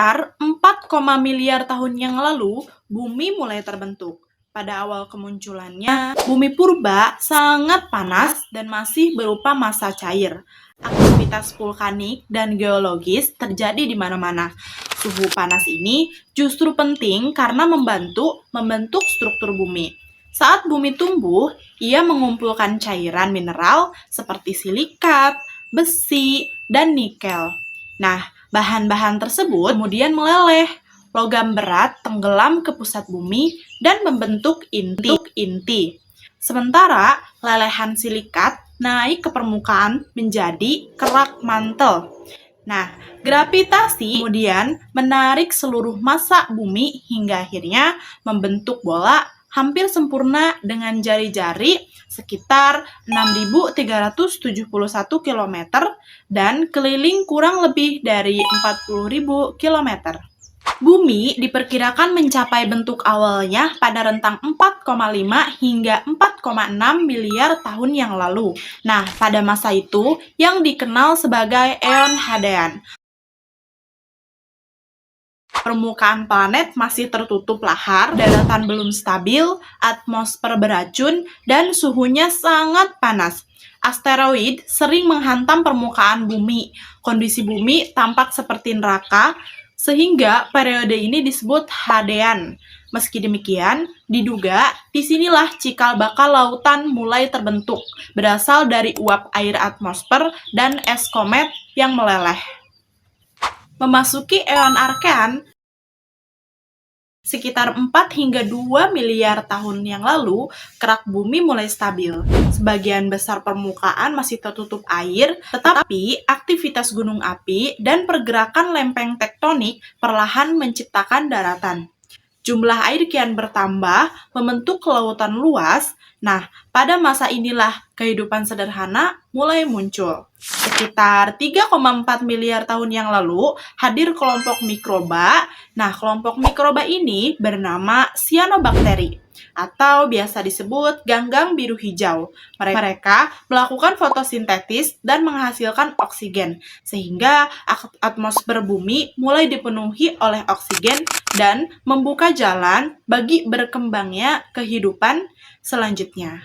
Sekitar 4, miliar tahun yang lalu, bumi mulai terbentuk. Pada awal kemunculannya, bumi purba sangat panas dan masih berupa massa cair. Aktivitas vulkanik dan geologis terjadi di mana-mana. Suhu panas ini justru penting karena membantu membentuk struktur bumi. Saat bumi tumbuh, ia mengumpulkan cairan mineral seperti silikat, besi, dan nikel. Nah, bahan-bahan tersebut kemudian meleleh. Logam berat tenggelam ke pusat bumi dan membentuk inti. Sementara lelehan silikat naik ke permukaan menjadi kerak mantel. Nah, gravitasi kemudian menarik seluruh massa bumi hingga akhirnya membentuk bola hampir sempurna dengan jari-jari sekitar 6.371 km dan keliling kurang lebih dari 40.000 km. Bumi diperkirakan mencapai bentuk awalnya pada rentang 4,5 hingga 4,6 miliar tahun yang lalu. Nah, pada masa itu yang dikenal sebagai Eon Hadean. Permukaan planet masih tertutup lahar, daratan belum stabil, atmosfer beracun, dan suhunya sangat panas. Asteroid sering menghantam permukaan bumi. Kondisi bumi tampak seperti neraka, sehingga periode ini disebut Hadean. Meski demikian, diduga disinilah cikal bakal lautan mulai terbentuk, berasal dari uap air atmosfer dan es komet yang meleleh. Memasuki Eon Archean, sekitar 4 hingga 2 miliar tahun yang lalu, kerak bumi mulai stabil. Sebagian besar permukaan masih tertutup air, tetapi aktivitas gunung api dan pergerakan lempeng tektonik perlahan menciptakan daratan. Jumlah air kian bertambah, membentuk lautan luas. Nah, pada masa inilah kehidupan sederhana mulai muncul. Sekitar 3,4 miliar tahun yang lalu, hadir kelompok mikroba. Nah, kelompok mikroba ini bernama Cyanobacteria, atau biasa disebut ganggang biru hijau. Mereka melakukan fotosintesis dan menghasilkan oksigen, sehingga atmosfer bumi mulai dipenuhi oleh oksigen dan membuka jalan bagi berkembangnya kehidupan selanjutnya.